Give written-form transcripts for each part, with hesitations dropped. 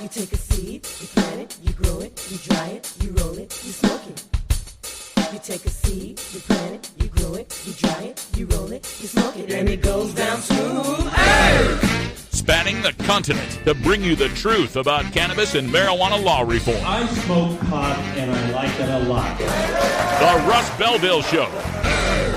You take a seed, you plant it, you grow it, you dry it, you roll it, you smoke it. You take a seed, you plant it, you grow it, you dry it, you roll it, you smoke it, and it goes down smooth. Hey! Spanning the continent to bring you the truth about cannabis and marijuana law reform. I smoke pot and I like it a lot. The Russ Belville Show.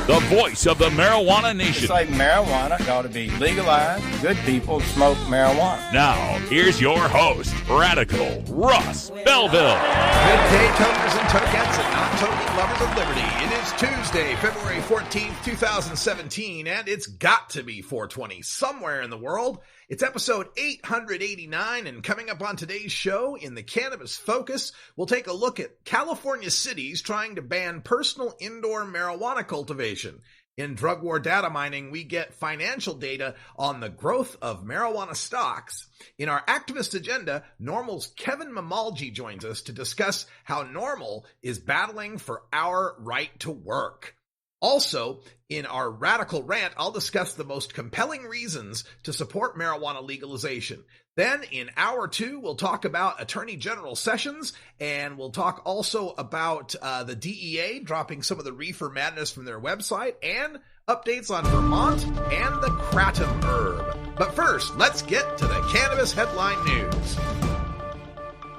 The voice of the marijuana nation. It's like marijuana ought to be legalized. Good people smoke marijuana. Now, here's your host, Radical Russ Belville. Good day, tokers and tokens and non-token lovers of liberty. It is Tuesday, February 14th, 2017, and it's got to be 420 somewhere in the world. It's episode 889, and coming up on today's show, in the Cannabis Focus, we'll take a look at California cities trying to ban personal indoor marijuana cultivation. In drug war data mining, we get financial data on the growth of marijuana stocks. In our activist agenda, Normal's Kevin Mamalji joins us to discuss how Normal is battling for our right to work. Also, in our radical rant, I'll discuss the most compelling reasons to support marijuana legalization. Then, in hour 2, we'll talk about Attorney General Sessions, and we'll talk also about the DEA dropping some of the reefer madness from their website, and updates on Vermont and the kratom herb. But first, let's get to the Cannabis Headline News.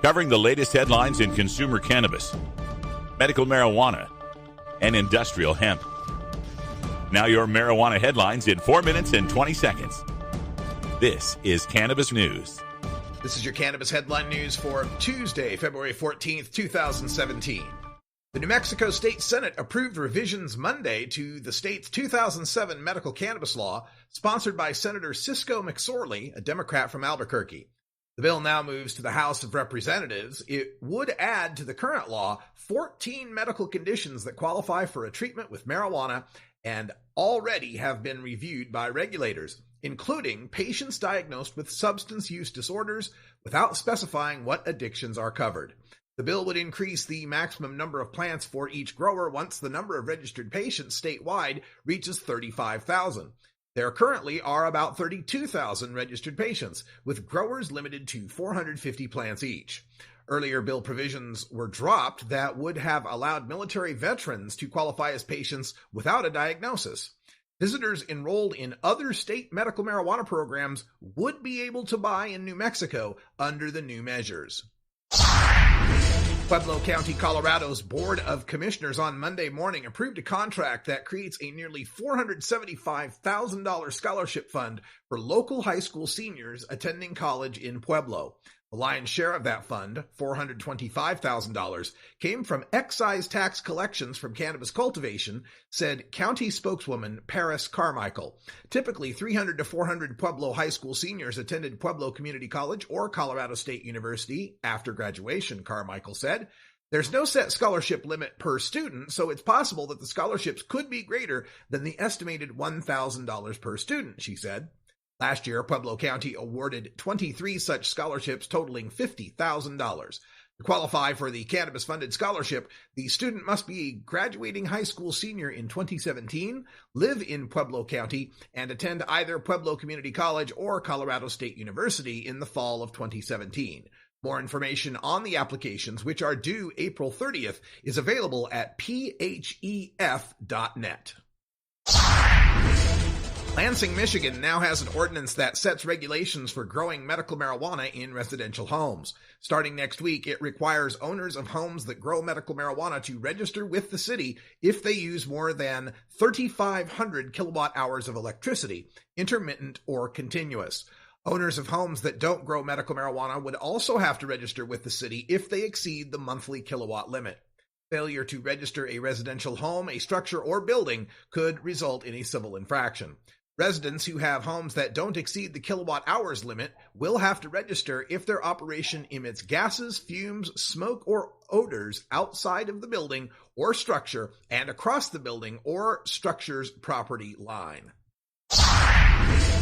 Covering the latest headlines in consumer cannabis, medical marijuana, and industrial hemp. Now your marijuana headlines in 4 minutes and 20 seconds. This is Cannabis News. This is your Cannabis Headline News for Tuesday, February 14th, 2017. The New Mexico State Senate approved revisions Monday to the state's 2007 medical cannabis law, sponsored by Senator Cisco McSorley, a Democrat from Albuquerque. The bill now moves to the House of Representatives. It would add to the current law 14 medical conditions that qualify for a treatment with marijuana and already have been reviewed by regulators, including patients diagnosed with substance use disorders, without specifying what addictions are covered. The bill would increase the maximum number of plants for each grower once the number of registered patients statewide reaches 35,000. There currently are about 32,000 registered patients, with growers limited to 450 plants each. Earlier bill provisions were dropped that would have allowed military veterans to qualify as patients without a diagnosis. Visitors enrolled in other state medical marijuana programs would be able to buy in New Mexico under the new measures. Pueblo County, Colorado's Board of Commissioners on Monday morning approved a contract that creates a nearly $475,000 scholarship fund for local high school seniors attending college in Pueblo. The lion's share of that fund, $425,000, came from excise tax collections from cannabis cultivation, said county spokeswoman Paris Carmichael. Typically, 300 to 400 Pueblo high school seniors attended Pueblo Community College or Colorado State University after graduation, Carmichael said. There's no set scholarship limit per student, so it's possible that the scholarships could be greater than the estimated $1,000 per student, she said. Last year, Pueblo County awarded 23 such scholarships totaling $50,000. To qualify for the cannabis-funded scholarship, the student must be a graduating high school senior in 2017, live in Pueblo County, and attend either Pueblo Community College or Colorado State University in the fall of 2017. More information on the applications, which are due April 30th, is available at phef.net. Lansing, Michigan now has an ordinance that sets regulations for growing medical marijuana in residential homes. Starting next week, it requires owners of homes that grow medical marijuana to register with the city if they use more than 3,500 kilowatt hours of electricity, intermittent or continuous. Owners of homes that don't grow medical marijuana would also have to register with the city if they exceed the monthly kilowatt limit. Failure to register a residential home, a structure, or building could result in a civil infraction. Residents who have homes that don't exceed the kilowatt hours limit will have to register if their operation emits gases, fumes, smoke, or odors outside of the building or structure and across the building or structure's property line.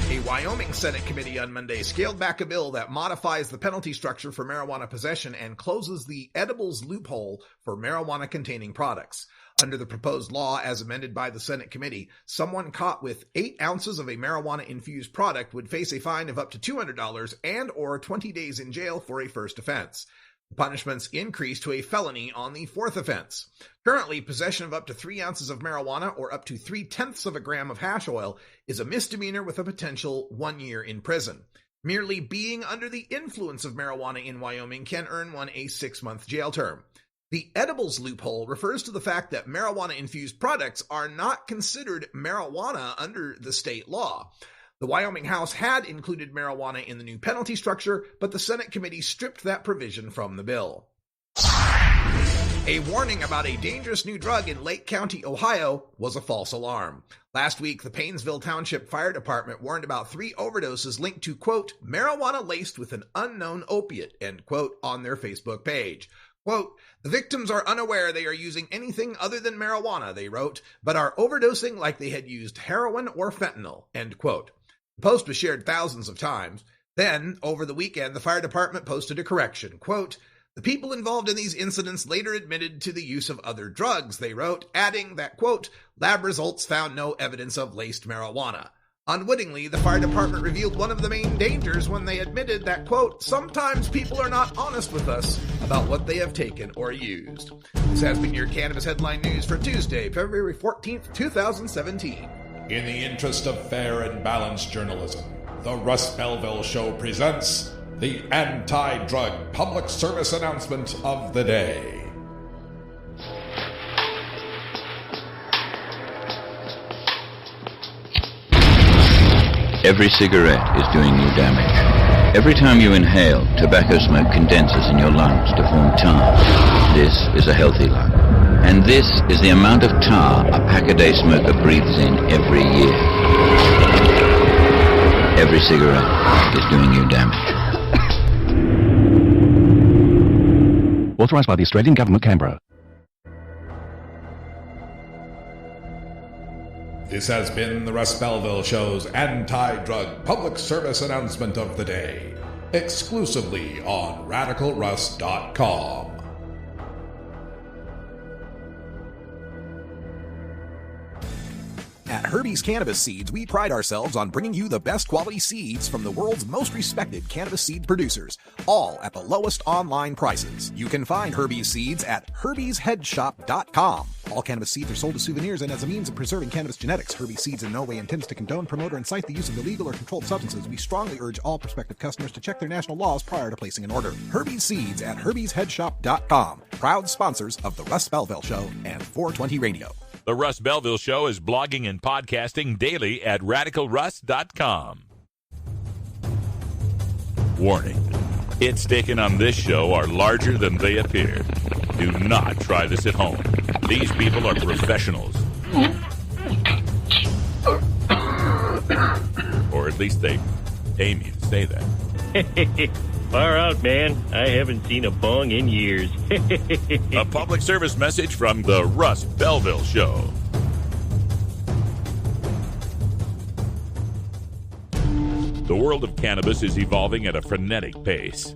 A Wyoming Senate committee on Monday scaled back a bill that modifies the penalty structure for marijuana possession and closes the edibles loophole for marijuana-containing products. Under the proposed law as amended by the Senate committee, someone caught with 8 ounces of a marijuana-infused product would face a fine of up to $200 and or 20 days in jail for a first offense. The punishments increase to a felony on the 4th offense. Currently, possession of up to 3 ounces of marijuana or up to 0.3 of a gram of hash oil is a misdemeanor with a potential 1 year in prison. Merely being under the influence of marijuana in Wyoming can earn one a 6-month jail term. The edibles loophole refers to the fact that marijuana-infused products are not considered marijuana under the state law. The Wyoming House had included marijuana in the new penalty structure, but the Senate committee stripped that provision from the bill. A warning about a dangerous new drug in Lake County, Ohio, was a false alarm. Last week, the Paynesville Township Fire Department warned about 3 overdoses linked to, quote, marijuana laced with an unknown opiate, end quote, on their Facebook page. Quote, the victims are unaware they are using anything other than marijuana, they wrote, but are overdosing like they had used heroin or fentanyl, end quote. The post was shared thousands of times. Then, over the weekend, the fire department posted a correction. Quote, the people involved in these incidents later admitted to the use of other drugs, they wrote, adding that, quote, lab results found no evidence of laced marijuana. Unwittingly, the fire department revealed one of the main dangers when they admitted that, quote, sometimes people are not honest with us about what they have taken or used. This has been your Cannabis Headline News for Tuesday, February 14th, 2017. In the interest of fair and balanced journalism, the Russ Belville Show presents the anti-drug public service announcement of the day. Every cigarette is doing you damage. Every time you inhale, tobacco smoke condenses in your lungs to form tar. This is a healthy lung. And this is the amount of tar a pack-a-day smoker breathes in every year. Every cigarette is doing you damage. Authorised by the Australian Government, Canberra. This has been the Russ Belville Show's anti-drug public service announcement of the day, exclusively on RadicalRuss.com. At Herbie's Cannabis Seeds, we pride ourselves on bringing you the best quality seeds from the world's most respected cannabis seed producers, all at the lowest online prices. You can find Herbie's Seeds at herbiesheadshop.com. All cannabis seeds are sold as souvenirs and as a means of preserving cannabis genetics. Herbie's Seeds in no way intends to condone, promote, or incite the use of illegal or controlled substances. We strongly urge all prospective customers to check their national laws prior to placing an order. Herbie's Seeds at herbiesheadshop.com. Proud sponsors of The Russ Belville Show and 420 Radio. The Russ Belville Show is blogging and podcasting daily at RadicalRuss.com. Warning. Hits taken on this show are larger than they appear. Do not try this at home. These people are professionals. Or at least they aim you to say that. Far out, man. I haven't seen a bong in years. A public service message from the Russ Belville Show. The world of cannabis is evolving at a frenetic pace.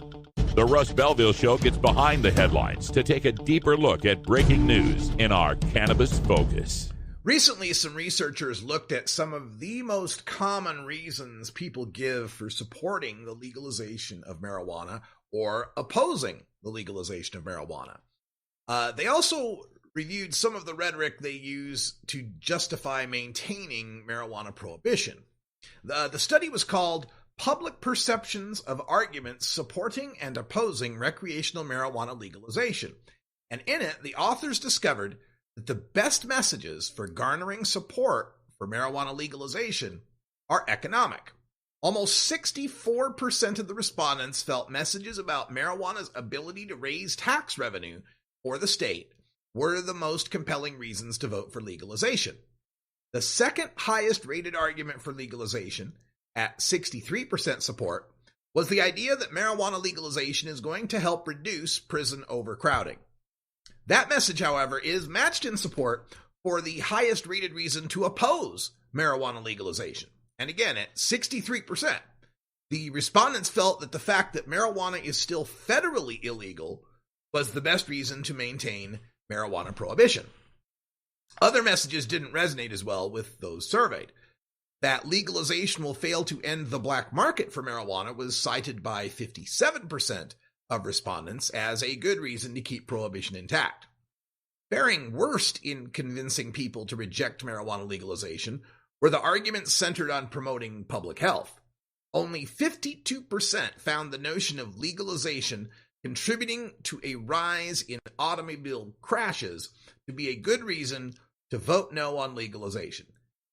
The Russ Belville Show gets behind the headlines to take a deeper look at breaking news in our Cannabis Focus. Recently, some researchers looked at some of the most common reasons people give for supporting the legalization of marijuana or opposing the legalization of marijuana. They also reviewed some of the rhetoric they use to justify maintaining marijuana prohibition. The study was called Public Perceptions of Arguments Supporting and Opposing Recreational Marijuana Legalization. And in it, the authors discovered that the best messages for garnering support for marijuana legalization are economic. Almost 64% of the respondents felt messages about marijuana's ability to raise tax revenue for the state were the most compelling reasons to vote for legalization. The second highest rated argument for legalization, at 63% support, was the idea that marijuana legalization is going to help reduce prison overcrowding. That message, however, is matched in support for the highest rated reason to oppose marijuana legalization. And again, at 63%, the respondents felt that the fact that marijuana is still federally illegal was the best reason to maintain marijuana prohibition. Other messages didn't resonate as well with those surveyed. That legalization will fail to end the black market for marijuana was cited by 57% of respondents as a good reason to keep prohibition intact. Faring worst in convincing people to reject marijuana legalization were the arguments centered on promoting public health. Only 52% found the notion of legalization contributing to a rise in automobile crashes to be a good reason to vote no on legalization,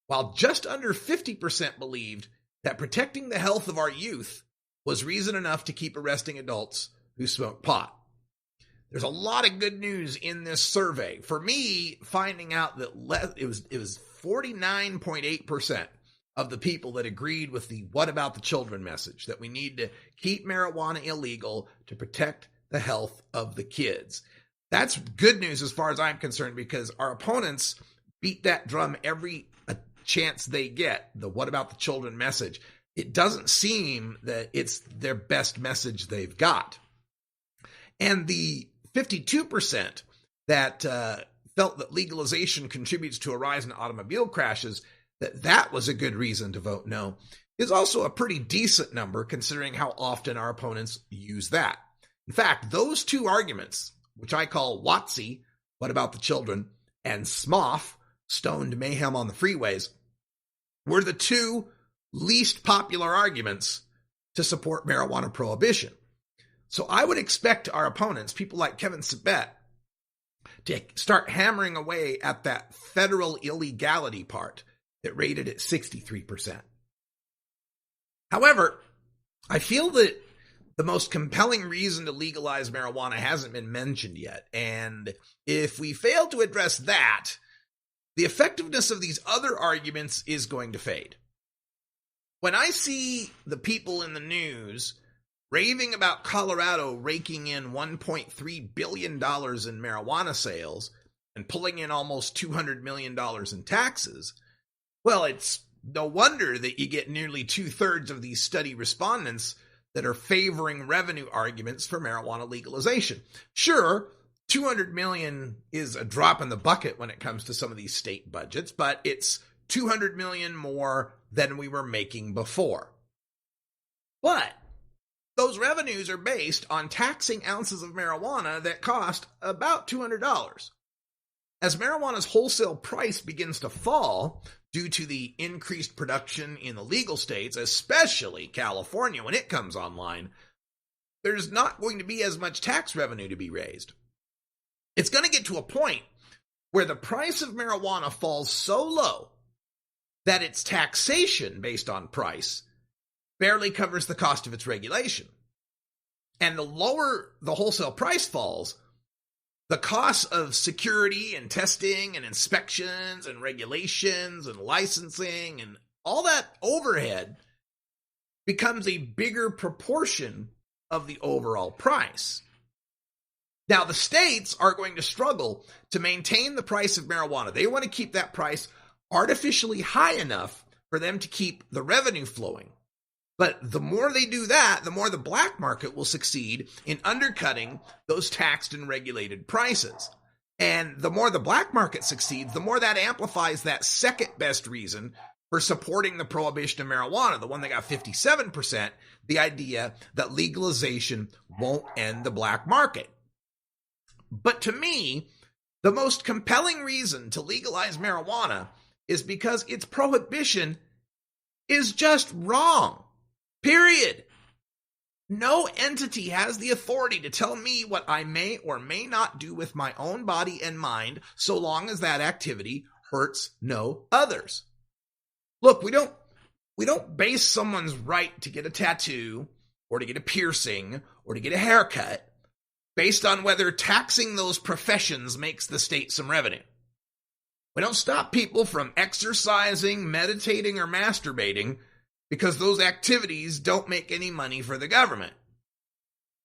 while just under 50% believed that protecting the health of our youth was reason enough to keep arresting adults who smoke pot. There's a lot of good news in this survey. For me, finding out that it was 49.8% of the people that agreed with the "what about the children" message, that we need to keep marijuana illegal to protect the health of the kids. That's good news as far as I'm concerned, because our opponents beat that drum every chance they get, the "what about the children" message. It doesn't seem that it's their best message they've got. And the 52% that felt that legalization contributes to a rise in automobile crashes, that was a good reason to vote no, is also a pretty decent number considering how often our opponents use that. In fact, those two arguments, which I call WOTC, "what about the children," and SMOF, "stoned mayhem on the freeways," were the two least popular arguments to support marijuana prohibition. So I would expect our opponents, people like Kevin Sabet, to start hammering away at that federal illegality part that rated at 63%. However, I feel that the most compelling reason to legalize marijuana hasn't been mentioned yet, and if we fail to address that, the effectiveness of these other arguments is going to fade. When I see the people in the news raving about Colorado raking in $1.3 billion in marijuana sales and pulling in almost $200 million in taxes, well, it's no wonder that you get nearly 2/3 of these study respondents that are favoring revenue arguments for marijuana legalization. Sure, $200 million is a drop in the bucket when it comes to some of these state budgets, but it's $200 million more than we were making before. But those revenues are based on taxing ounces of marijuana that cost about $200. As marijuana's wholesale price begins to fall due to the increased production in the legal states, especially California when it comes online, there's not going to be as much tax revenue to be raised. It's going to get to a point where the price of marijuana falls so low that its taxation based on price barely covers the cost of its regulation. And the lower the wholesale price falls, the costs of security and testing and inspections and regulations and licensing and all that overhead becomes a bigger proportion of the overall price. Now, the states are going to struggle to maintain the price of marijuana. They want to keep that price artificially high enough for them to keep the revenue flowing. But the more they do that, the more the black market will succeed in undercutting those taxed and regulated prices. And the more the black market succeeds, the more that amplifies that second best reason for supporting the prohibition of marijuana, the one that got 57%, the idea that legalization won't end the black market. But to me, the most compelling reason to legalize marijuana is because its prohibition is just wrong. Period. No entity has the authority to tell me what I may or may not do with my own body and mind, so long as that activity hurts no others. Look, we don't base someone's right to get a tattoo or to get a piercing or to get a haircut based on whether taxing those professions makes the state some revenue. We don't stop people from exercising, meditating, or masturbating because those activities don't make any money for the government.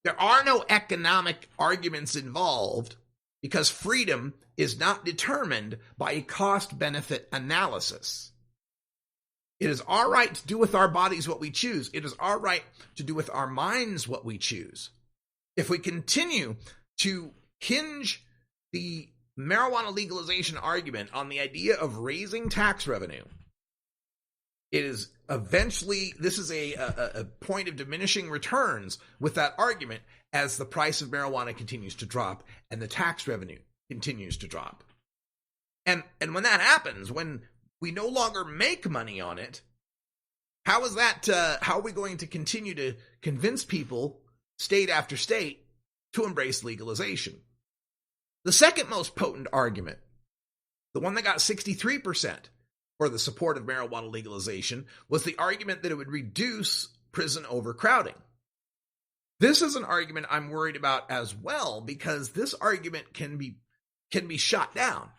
There are no economic arguments involved because freedom is not determined by a cost-benefit analysis. It is our right to do with our bodies what we choose. It is our right to do with our minds what we choose. If we continue to hinge the marijuana legalization argument on the idea of raising tax revenue, it is eventually, this is a point of diminishing returns with that argument as the price of marijuana continues to drop and the tax revenue continues to drop. And when that happens, when we no longer make money on it, how are we going to continue to convince people, state after state, to embrace legalization? The second most potent argument, the one that got 63% for the support of marijuana legalization, was the argument that it would reduce prison overcrowding. This is an argument I'm worried about as well, because this argument can be shot down.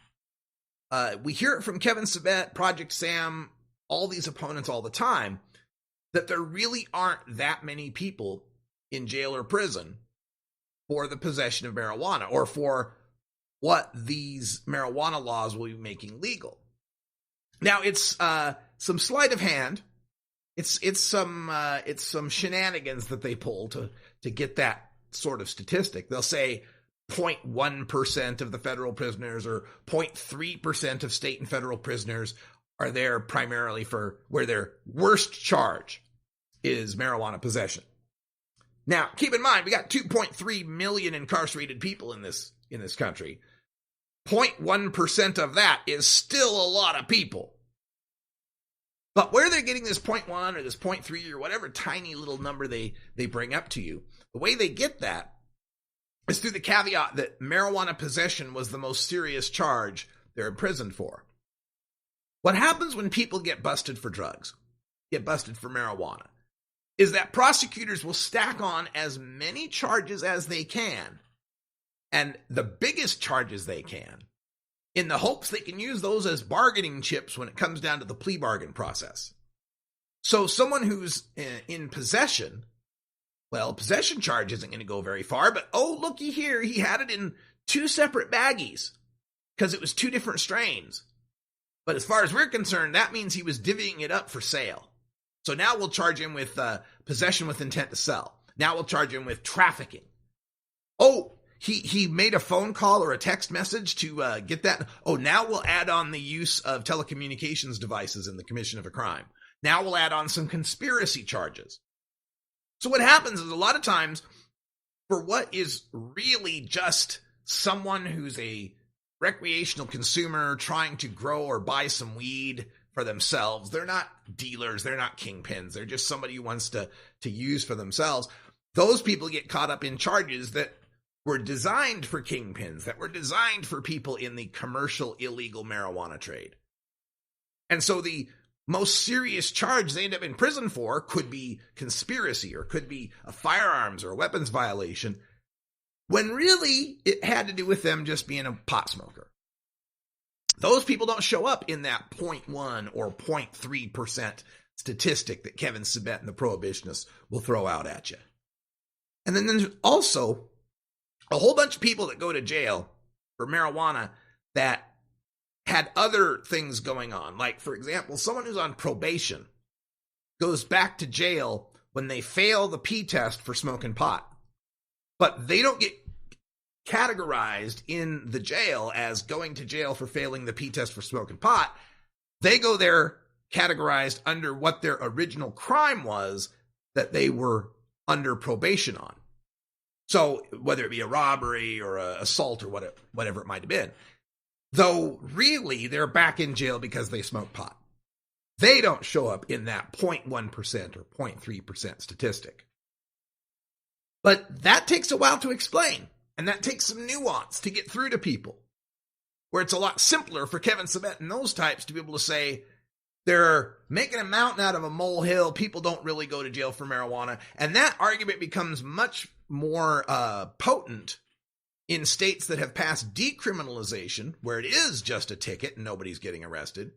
We hear it from Kevin Sabet, Project Sam, all these opponents all the time, that there really aren't that many people in jail or prison for the possession of marijuana, or for what these marijuana laws will be making legal. Now, it's some sleight of hand. It's some shenanigans that they pull to get that sort of statistic. They'll say 0.1% of the federal prisoners or 0.3% of state and federal prisoners are there primarily for where their worst charge is marijuana possession. Now, keep in mind, we got 2.3 million incarcerated people in this country. 0.1% of that is still a lot of people. But where they're getting this 0.1 or this 0.3 or whatever tiny little number they bring up to you, the way they get that is through the caveat that marijuana possession was the most serious charge they're imprisoned for. What happens when people get busted for drugs, get busted for marijuana, is that prosecutors will stack on as many charges as they can, and the biggest charges they can, in the hopes they can use those as bargaining chips when it comes down to the plea bargain process. So someone who's in possession, well, possession charge isn't going to go very far, but oh, looky here, he had it in 2 separate baggies because it was 2 different strains. But as far as we're concerned, that means he was divvying it up for sale. So now we'll charge him with possession with intent to sell. Now we'll charge him with trafficking. Oh, he made a phone call or a text message to get that. Oh, now we'll add on the use of telecommunications devices in the commission of a crime. Now we'll add on some conspiracy charges. So what happens is a lot of times, for what is really just someone who's a recreational consumer trying to grow or buy some weed for themselves, they're not dealers, they're not kingpins, they're just somebody who wants to use for themselves. Those people get caught up in charges that were designed for kingpins, that were designed for people in the commercial illegal marijuana trade. And so the most serious charge they end up in prison for could be conspiracy, or could be a firearms or a weapons violation, when really it had to do with them just being a pot smoker. Those people don't show up in that 0.1 or 0.3% statistic that Kevin Sabet and the prohibitionists will throw out at you. And then there's also a whole bunch of people that go to jail for marijuana that had other things going on. Like, for example, someone who's on probation goes back to jail when they fail the P test for smoking pot. But they don't get categorized in the jail as going to jail for failing the P test for smoking pot. They go there categorized under what their original crime was that they were under probation on. So whether it be a robbery or an assault or whatever it might have been. Though really they're back in jail because they smoke pot. They don't show up in that 0.1% or 0.3% statistic. But that takes a while to explain. And that takes some nuance to get through to people. Where it's a lot simpler for Kevin Sabet and those types to be able to say, they're making a mountain out of a molehill. People don't really go to jail for marijuana. And that argument becomes much more potent in states that have passed decriminalization, where it is just a ticket and nobody's getting arrested.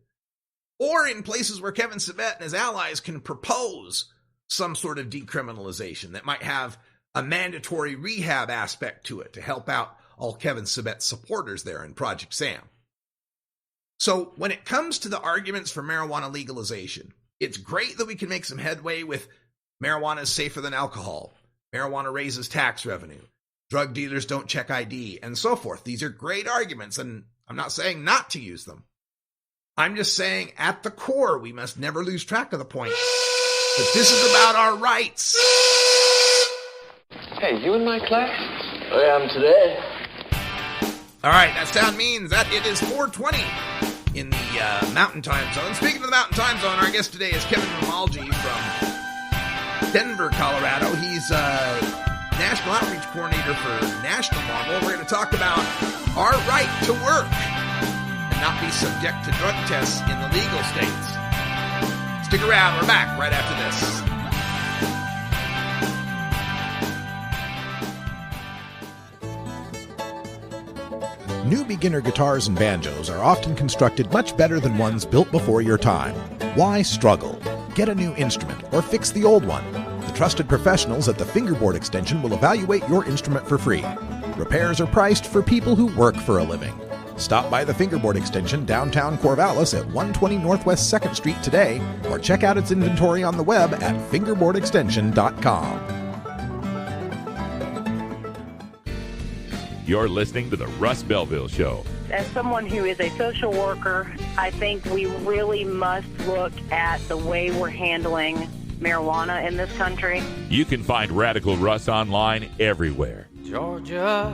Or in places where Kevin Sabet and his allies can propose some sort of decriminalization that might have a mandatory rehab aspect to it to help out all Kevin Sabet supporters there in Project Sam. So when it comes to the arguments for marijuana legalization, it's great that we can make some headway with marijuana is safer than alcohol. Marijuana raises tax revenue. drug dealers don't check ID, and so forth. These are great arguments, and I'm not saying not to use them. I'm just saying at the core, we must never lose track of the point that this is about our rights. Hey, you in my class? I am today. All right, that sound means that it is 4:20 in the Mountain Time Zone. Speaking of the Mountain Time Zone, our guest today is Kevin Malgi from Denver, Colorado. He's National Outreach Coordinator for National Marble. We're going to talk about our right to work and not be subject to drug tests in the legal states. Stick around. We're back right after this. New beginner guitars and banjos are often constructed much better than ones built before your time. Why struggle? Get a new instrument or fix the old one. The trusted professionals at the Fingerboard Extension will evaluate your instrument for free. Repairs are priced for people who work for a living. Stop by the Fingerboard Extension downtown Corvallis at 120 Northwest 2nd Street today, or check out its inventory on the web at fingerboardextension.com. You're listening to the Russ Belville Show. As someone who is a social worker, I think we really must look at the way we're handling marijuana in this country. You can find Radical Russ online everywhere. Georgia.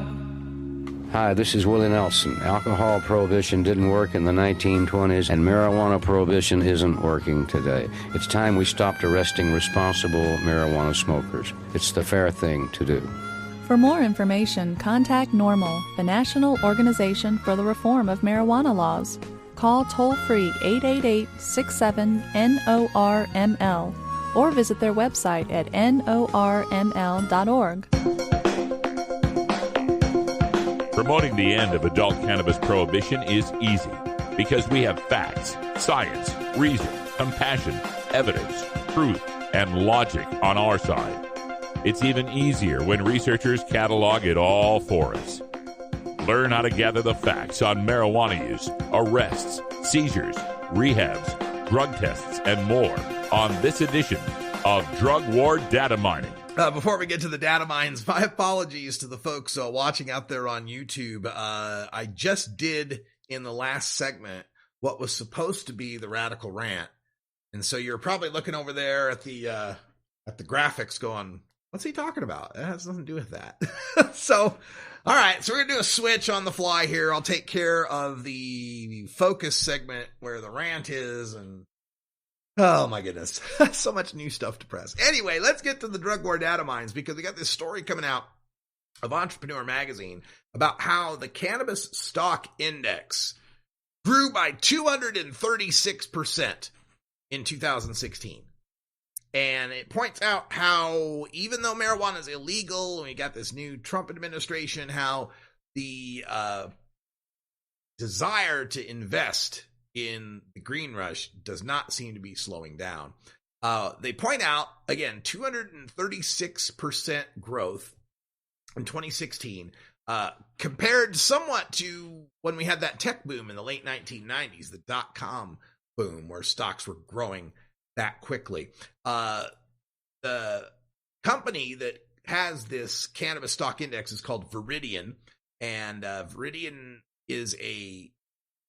Hi, this is Willie Nelson. Alcohol prohibition didn't work in the 1920s, and marijuana prohibition isn't working today. It's time we stopped arresting responsible marijuana smokers. It's the fair thing to do. For more information, contact NORML, the National Organization for the Reform of Marijuana Laws. Call toll-free 888-67-NORML or visit their website at norml.org. Promoting the end of adult cannabis prohibition is easy because we have facts, science, reason, compassion, evidence, truth, and logic on our side. It's even easier when researchers catalog it all for us. Learn how to gather the facts on marijuana use, arrests, seizures, rehabs, drug tests, and more on this edition of Drug War Data Mining. Before we get to the data mines, my apologies to the folks watching out there on YouTube. I just did in the last segment what was supposed to be the Radical Rant. And so you're probably looking over there at the graphics going, what's he talking about? That has nothing to do with that. So, all right. So we're going to do a switch on the fly here. I'll take care of the focus segment where the rant is. And oh my goodness, so much new stuff to press. Anyway, let's get to the drug war data mines because we got this story coming out of Entrepreneur Magazine about how the cannabis stock index grew by 236% in 2016. And it points out how even though marijuana is illegal, and we got this new Trump administration, how the desire to invest in the green rush does not seem to be slowing down. They point out, again, 236% growth in 2016, compared somewhat to when we had that tech boom in the late 1990s, the dot-com boom, where stocks were growing that quickly. The company that has this cannabis stock index is called Viridian, and Viridian is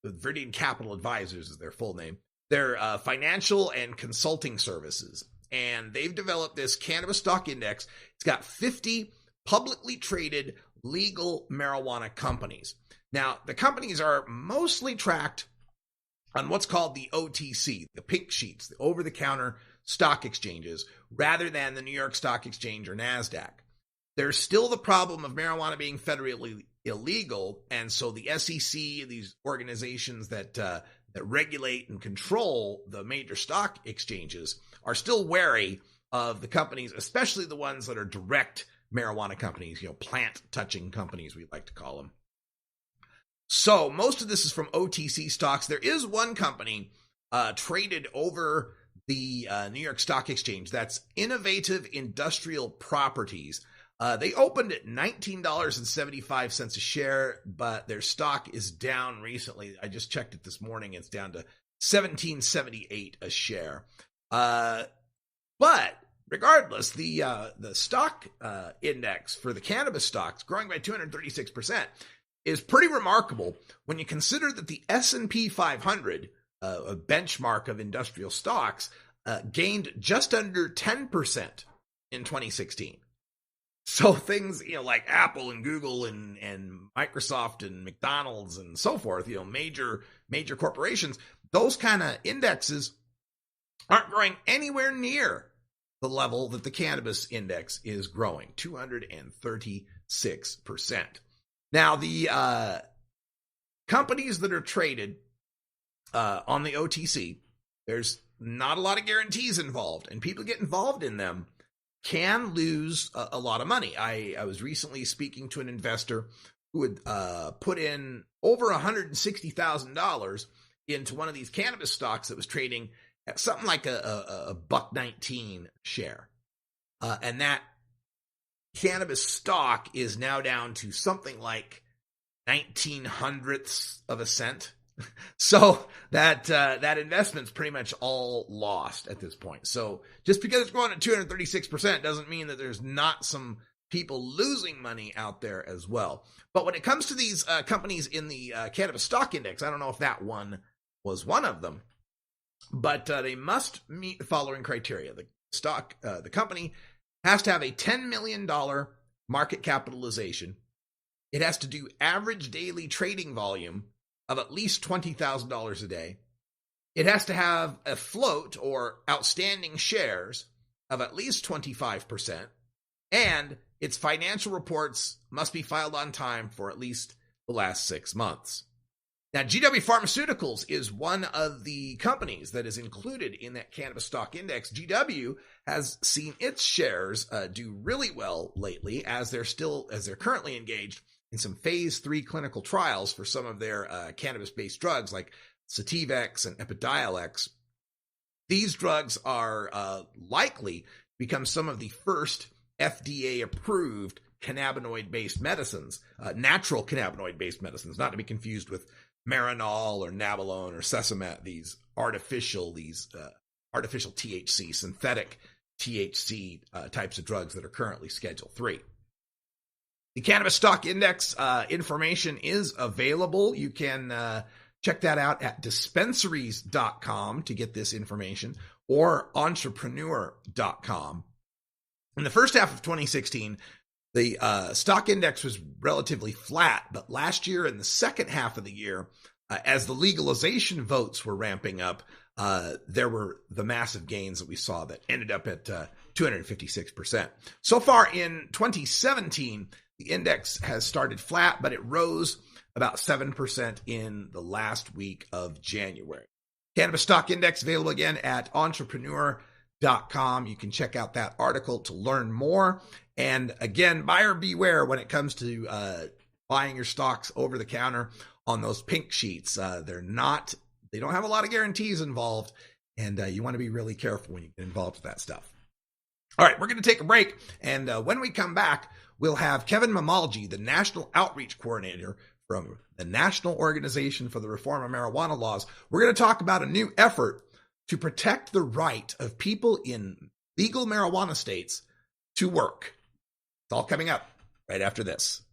Viridian Capital Advisors is their full name. They're financial and consulting services, and they've developed this cannabis stock index. It's got 50 publicly traded legal marijuana companies. Now, the companies are mostly tracked on what's called the OTC, the pink sheets, the over-the-counter stock exchanges, rather than the New York Stock Exchange or NASDAQ. There's still the problem of marijuana being federally illegal, and so the SEC, these organizations that regulate and control the major stock exchanges, are still wary of the companies, especially the ones that are direct marijuana companies, plant-touching companies, we like to call them. So most of this is from OTC stocks. There is one company traded over the New York Stock Exchange. That's Innovative Industrial Properties. They opened at $19.75 a share, but their stock is down recently. I just checked it this morning. It's down to $17.78 a share. But regardless, the stock index for the cannabis stocks growing by 236% is pretty remarkable when you consider that the S&P 500, a benchmark of industrial stocks, gained just under 10% in 2016. So things, like Apple and Google and Microsoft and McDonald's and so forth, major corporations, those kind of indexes aren't growing anywhere near the level that the cannabis index is growing, 236%. Now, the companies that are traded on the OTC, there's not a lot of guarantees involved, and people get involved in them can lose a lot of money. I was recently speaking to an investor who had put in over $160,000 into one of these cannabis stocks that was trading at something like a $1.19 share. And that cannabis stock is now down to something like 19/100ths of a cent. So that investment's pretty much all lost at this point. So just because it's growing at 236% doesn't mean that there's not some people losing money out there as well. But when it comes to these companies in the cannabis stock index, I don't know if that one was one of them, but they must meet the following criteria. The company has to have a $10 million market capitalization. It has to do average daily trading volume of at least $20,000 a day. It has to have a float or outstanding shares of at least 25%, and its financial reports must be filed on time for at least the last 6 months. Now, GW Pharmaceuticals is one of the companies that is included in that cannabis stock index. GW has seen its shares do really well lately as they're currently engaged in some phase 3 clinical trials for some of their cannabis-based drugs like Sativex and Epidiolex. These drugs are likely to become some of the first FDA-approved cannabinoid-based medicines, natural cannabinoid-based medicines, not to be confused with Marinol or Nabilone or Sesamet, these artificial THC, synthetic THC types of drugs that are currently Schedule 3. The Cannabis Stock Index information is available. You can check that out at dispensaries.com to get this information, or entrepreneur.com. In the first half of 2016, the stock index was relatively flat, but last year in the second half of the year, as the legalization votes were ramping up, there were the massive gains that we saw that ended up at 256%. So far in 2017, the index has started flat, but it rose about 7% in the last week of January. Cannabis Stock Index available again at entrepreneur.com. You can check out that article to learn more. And again, buyer beware when it comes to buying your stocks over the counter on those pink sheets. They don't have a lot of guarantees involved, and you want to be really careful when you get involved with that stuff. All right, we're going to take a break, and when we come back, we'll have Kevin Mamalji, the National Outreach Coordinator from the National Organization for the Reform of Marijuana Laws. We're going to talk about a new effort to protect the right of people in legal marijuana states to work. It's all coming up right after this.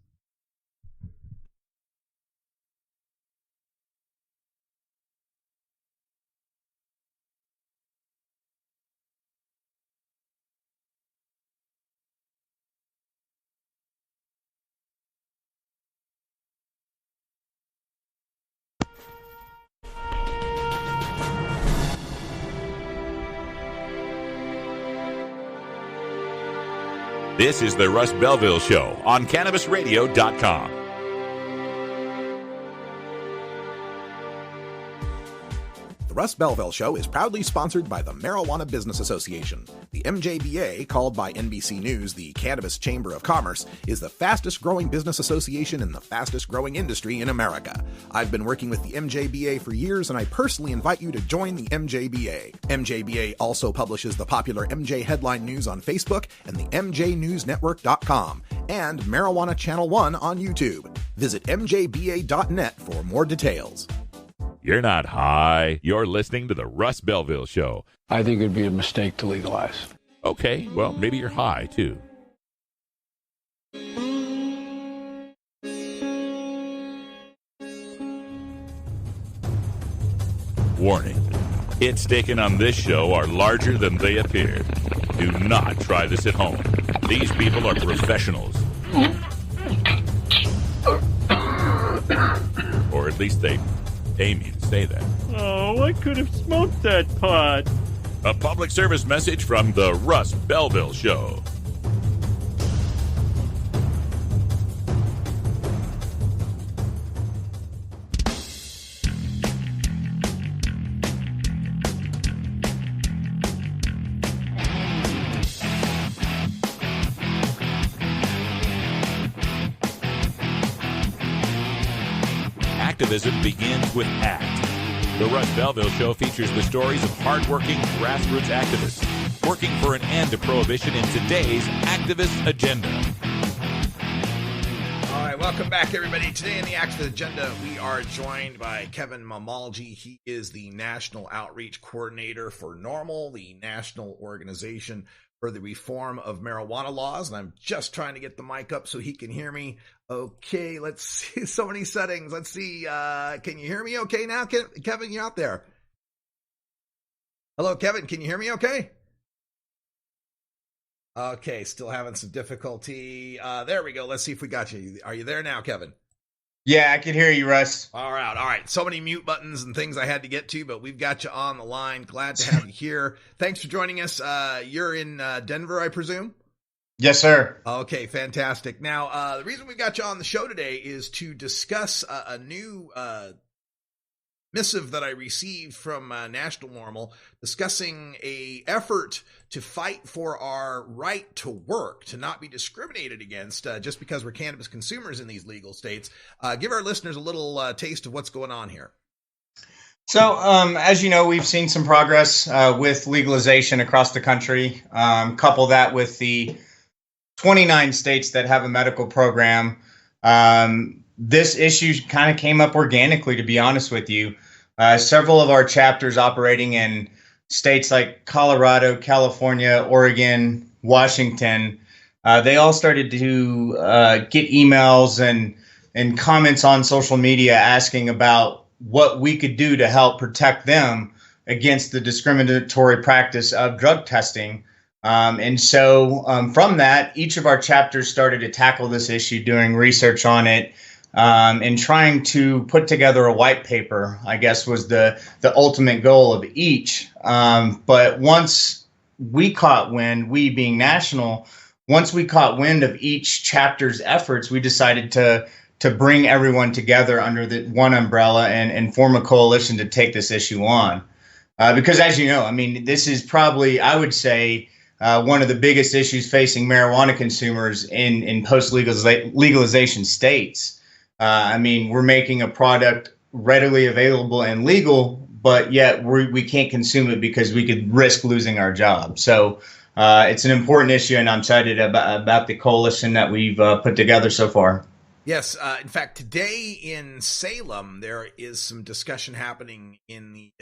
This is the Russ Belville Show on CannabisRadio.com. The Russ Belville Show is proudly sponsored by the Marijuana Business Association. The MJBA, called by NBC News the Cannabis Chamber of Commerce, is the fastest growing business association in the fastest growing industry in America. I've been working with the MJBA for years, and I personally invite you to join the MJBA. MJBA also publishes the popular MJ Headline News on Facebook and the MJNewsNetwork.com and Marijuana Channel 1 on YouTube. Visit mjba.net for more details. You're not high. You're listening to the Russ Belville Show. I think it would be a mistake to legalize. Okay, well, maybe you're high, too. Warning. Hits taken on this show are larger than they appear. Do not try this at home. These people are professionals. Or at least they pay me to say that. Oh, I could have smoked that pot. A public service message from the Russ Belville Show. Activism begins with ACT. The Russ Belville Show features the stories of hardworking grassroots activists working for an end to prohibition in today's activist agenda. All right, welcome back, everybody. Today in the activist agenda, we are joined by Kevin Mamalji. He is the National Outreach Coordinator for NORML, the national organization for the reform of marijuana laws. And I'm just trying to get the mic up so he can hear me. Okay, let's see. So many settings. Let's see. Can you hear me okay now? Kevin, you out there? Hello, Kevin. Can you hear me okay? Okay, still having some difficulty. There we go. Let's see if we got you. Are you there now, Kevin? Yeah, I can hear you, Russ. All right. So many mute buttons and things I had to get to, but we've got you on the line. Glad to have you here. Thanks for joining us. You're in Denver, I presume? Yes, sir. Okay, fantastic. Now, the reason we got you on the show today is to discuss a new missive that I received from National NORML discussing a effort to fight for our right to work, to not be discriminated against just because we're cannabis consumers in these legal states. Give our listeners a little taste of what's going on here. So, as you know, we've seen some progress with legalization across the country. Couple that with the 29 states that have a medical program. This issue kind of came up organically, to be honest with you. Several of our chapters operating in states like Colorado, California, Oregon, Washington, they all started to get emails and comments on social media asking about what we could do to help protect them against the discriminatory practice of drug testing. And so from that, each of our chapters started to tackle this issue, doing research on it, and trying to put together a white paper, I guess, was the ultimate goal of each. But once we caught wind, we being national, once we caught wind of each chapter's efforts, we decided to bring everyone together under the one umbrella and form a coalition to take this issue on. Because as you know, I mean, this is probably, I would say, one of the biggest issues facing marijuana consumers in post-legalization states. I mean, we're making a product readily available and legal, but yet we can't consume it because we could risk losing our job. So it's an important issue, and I'm excited about the coalition that we've put together so far. Yes. In fact, today in Salem, there is some discussion happening in the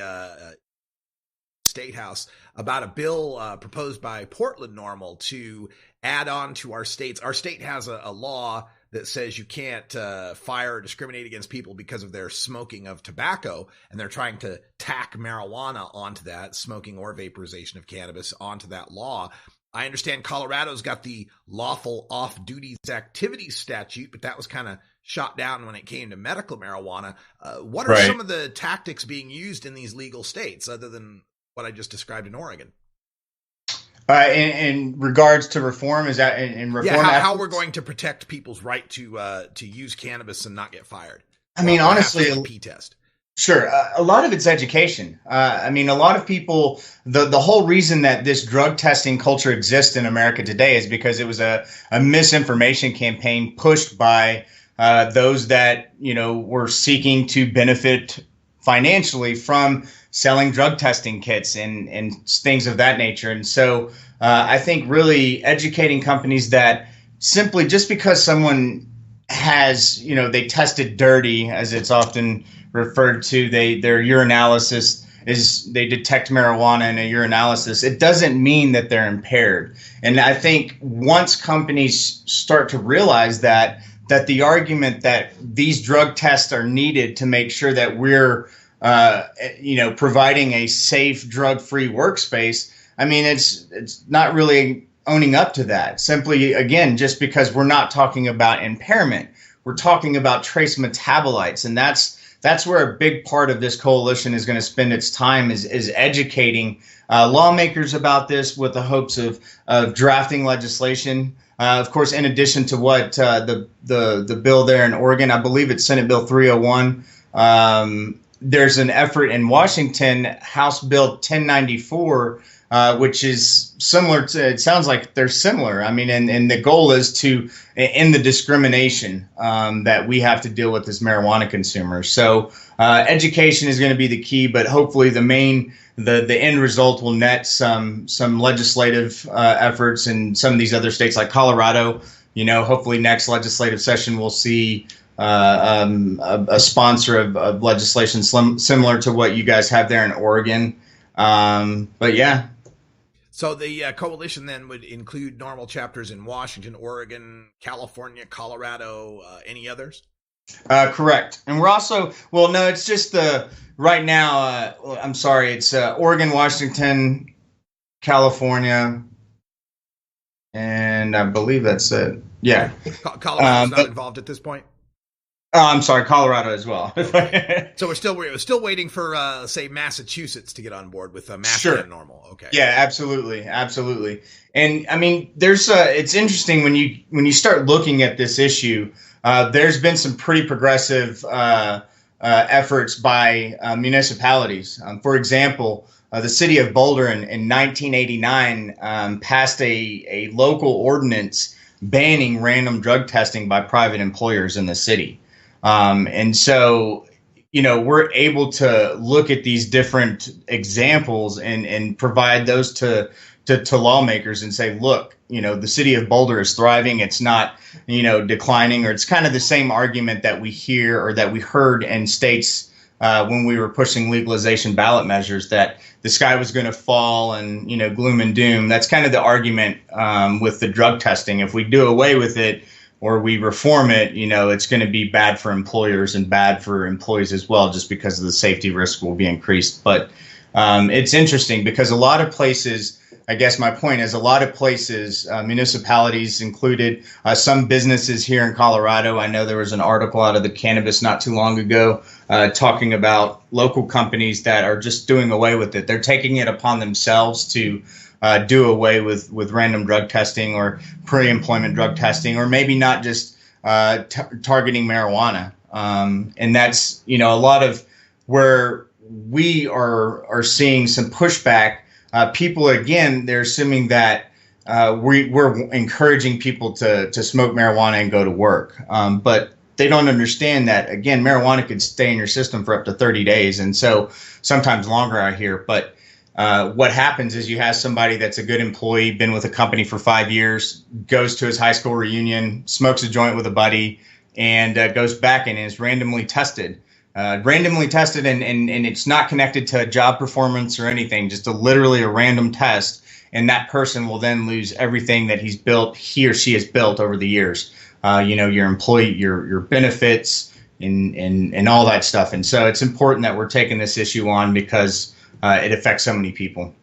State House about a bill proposed by Portland NORML to add on to our states. Our state has a law that says you can't fire or discriminate against people because of their smoking of tobacco, and they're trying to tack marijuana onto that, smoking or vaporization of cannabis onto that law. I understand Colorado's got the lawful off-duty activities statute, but that was kind of shot down when it came to medical marijuana. What are some of the tactics being used in these legal states other than what I just described in Oregon? In regards to reform, is that in reform? Yeah, how we're going to protect people's right to use cannabis and not get fired. I mean, honestly, a P test. Sure. A lot of it's education. I mean, a lot of people, the whole reason that this drug testing culture exists in America today is because it was a misinformation campaign pushed by those that, you know, were seeking to benefit financially from selling drug testing kits and things of that nature. And so I think really educating companies that simply just because someone has, you know, they tested dirty, as it's often referred to, their urinalysis they detect marijuana in a urinalysis, it doesn't mean that they're impaired. And I think once companies start to realize that the argument that these drug tests are needed to make sure that we're providing a safe, drug-free workspace, I mean, it's not really owning up to that. Simply, again, just because we're not talking about impairment, we're talking about trace metabolites, and that's where a big part of this coalition is going to spend its time is educating lawmakers about this with the hopes of drafting legislation. Of course, in addition to what the bill there in Oregon, I believe it's Senate Bill 301. There's an effort in Washington, House Bill 1094, which is similar to, it sounds like they're similar. I mean, and the goal is to end the discrimination that we have to deal with as marijuana consumers. So education is going to be the key, but hopefully the end result will net some legislative efforts in some of these other states like Colorado. Hopefully next legislative session we'll see a sponsor of legislation similar to what you guys have there in Oregon. But yeah. So the coalition then would include normal chapters in Washington, Oregon, California, Colorado, any others? Correct. And we're also, well, no, it's just right now, I'm sorry, it's Oregon, Washington, California, and I believe that's it. Yeah. Colorado's not involved at this point? I'm sorry, Colorado as well. So we're still waiting for, say, Massachusetts to get on board with mass and normal. Okay. Yeah, absolutely. And I mean, it's interesting when you start looking at this issue. There's been some pretty progressive efforts by municipalities. For example, the city of Boulder in 1989 passed a local ordinance banning random drug testing by private employers in the city. And so, we're able to look at these different examples and provide those to lawmakers and say, look, the city of Boulder is thriving. It's not, declining, or it's kind of the same argument that we hear or that we heard in states when we were pushing legalization ballot measures that the sky was going to fall and, gloom and doom. That's kind of the argument with the drug testing. If we do away with it, or we reform it, it's going to be bad for employers and bad for employees as well, just because of the safety risk will be increased. But it's interesting because a lot of places, I guess my point is a lot of places, municipalities included, some businesses here in Colorado. I know there was an article out of the Cannabis not too long ago talking about local companies that are just doing away with it. They're taking it upon themselves to do away with random drug testing or pre-employment drug testing, or maybe not just targeting marijuana. And that's, a lot of where we are seeing some pushback. People, again, they're assuming that we're encouraging people to smoke marijuana and go to work. But they don't understand that, again, marijuana could stay in your system for up to 30 days. And so sometimes longer, I hear. But what happens is you have somebody that's a good employee, been with a company for 5 years, goes to his high school reunion, smokes a joint with a buddy, and goes back and is randomly tested. And it's not connected to job performance or anything, just literally a random test. And that person will then lose everything that he or she has built over the years. Your employee, your benefits, and all that stuff. And so it's important that we're taking this issue on because it affects so many people.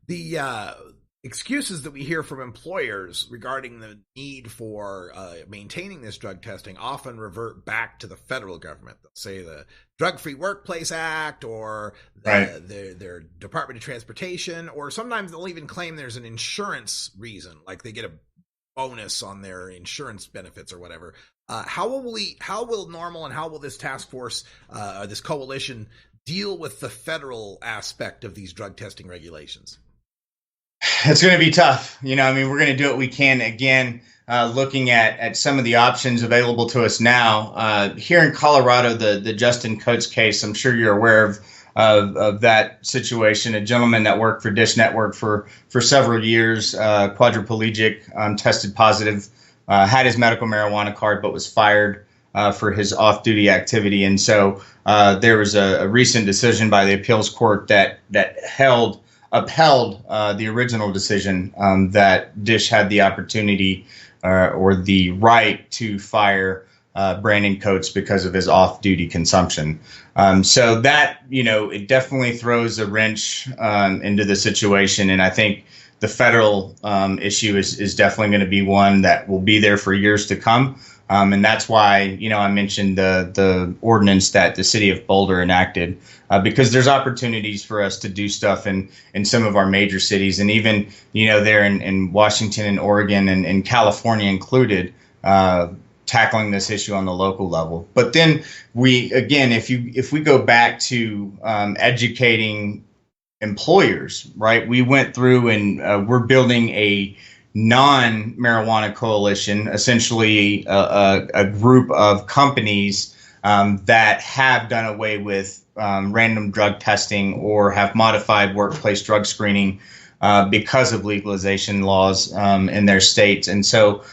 The excuses that we hear from employers regarding the need for maintaining this drug testing often revert back to the federal government. They'll say the Drug-Free Workplace Act or their Department of Transportation, or sometimes they'll even claim there's an insurance reason, like they get a bonus on their insurance benefits or whatever. How will Normal and how will this task force, this coalition, deal with the federal aspect of these drug testing regulations? It's going to be tough. We're going to do what we can. Again, looking at some of the options available to us now. Here in Colorado, the Justin Coates case, I'm sure you're aware of that situation. A gentleman that worked for Dish Network for several years, quadriplegic, tested positive, had his medical marijuana card, but was fired for his off-duty activity. And so there was a recent decision by the appeals court that upheld the original decision that Dish had the opportunity or the right to fire Brandon Coates because of his off-duty consumption. So that, it definitely throws a wrench into the situation. And I think the federal issue is definitely going to be one that will be there for years to come. And that's why, I mentioned the ordinance that the city of Boulder enacted, because there's opportunities for us to do stuff in some of our major cities. And even, there in Washington and Oregon and California included, tackling this issue on the local level. But then if we go back to educating employers, right, we went through and we're building a non-marijuana coalition, essentially a group of companies that have done away with random drug testing or have modified workplace drug screening because of legalization laws in their states. And so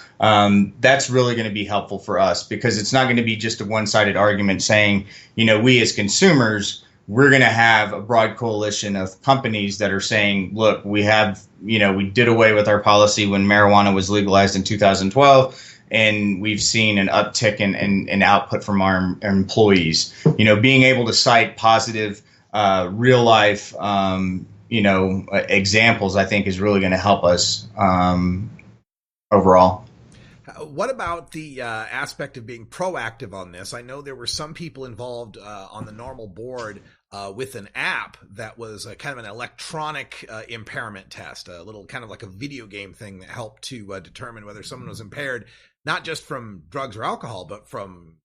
that's really going to be helpful for us, because it's not going to be just a one-sided argument saying, we as consumers, we're going to have a broad coalition of companies that are saying, look, we have, we did away with our policy when marijuana was legalized in 2012, and we've seen an uptick in output from our employees. Being able to cite positive, real life, examples, I think is really going to help us overall. What about the aspect of being proactive on this? I know there were some people involved on the normal board with an app that was kind of an electronic impairment test, a little kind of like a video game thing that helped to determine whether someone was impaired, not just from drugs or alcohol, but from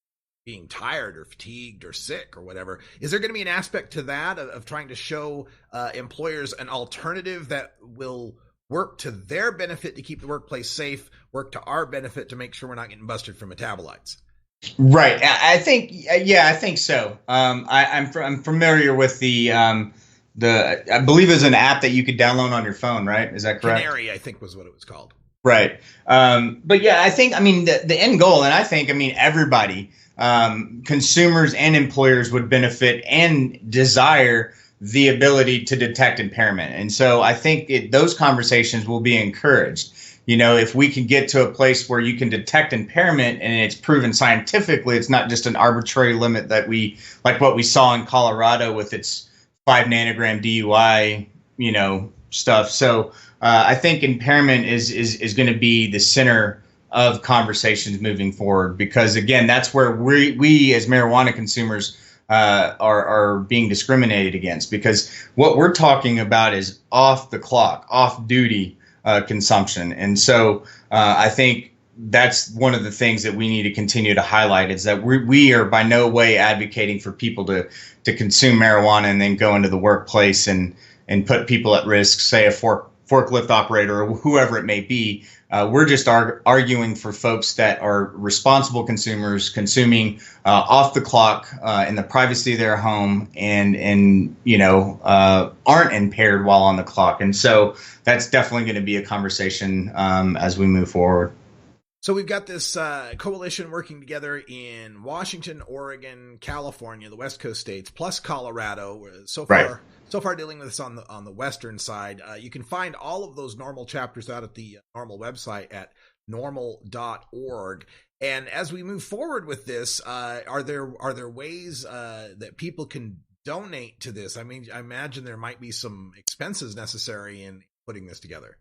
being tired or fatigued or sick or whatever. Is there going to be an aspect to that of trying to show employers an alternative that will work to their benefit to keep the workplace safe, work to our benefit to make sure we're not getting busted for metabolites? Right. I think so. I'm familiar with I believe there's an app that you could download on your phone, right? Is that correct? Canary, I think, was what it was called. Right. But yeah, I think, the end goal, and I think, everybody, consumers and employers would benefit and desire the ability to detect impairment. And so I think those conversations will be encouraged. If we can get to a place where you can detect impairment and it's proven scientifically, it's not just an arbitrary limit that like what we saw in Colorado with its 5 nanogram DUI, stuff. So I think impairment is going to be the center of conversations moving forward, because again, that's where we as marijuana consumers are being discriminated against, because what we're talking about is off the clock, off duty consumption. And so I think that's one of the things that we need to continue to highlight, is that we are by no way advocating for people to consume marijuana and then go into the workplace and put people at risk, say a forklift operator or whoever it may be. We're just arguing for folks that are responsible consumers, consuming off the clock in the privacy of their home, and aren't impaired while on the clock. And so that's definitely going to be a conversation as we move forward. So we've got this coalition working together in Washington, Oregon, California, the West Coast states, plus Colorado. So far dealing with this on the western side. You can find all of those NORML chapters out at the NORML website at norml.org. And as we move forward with this, are there ways that people can donate to this? I imagine there might be some expenses necessary in putting this together.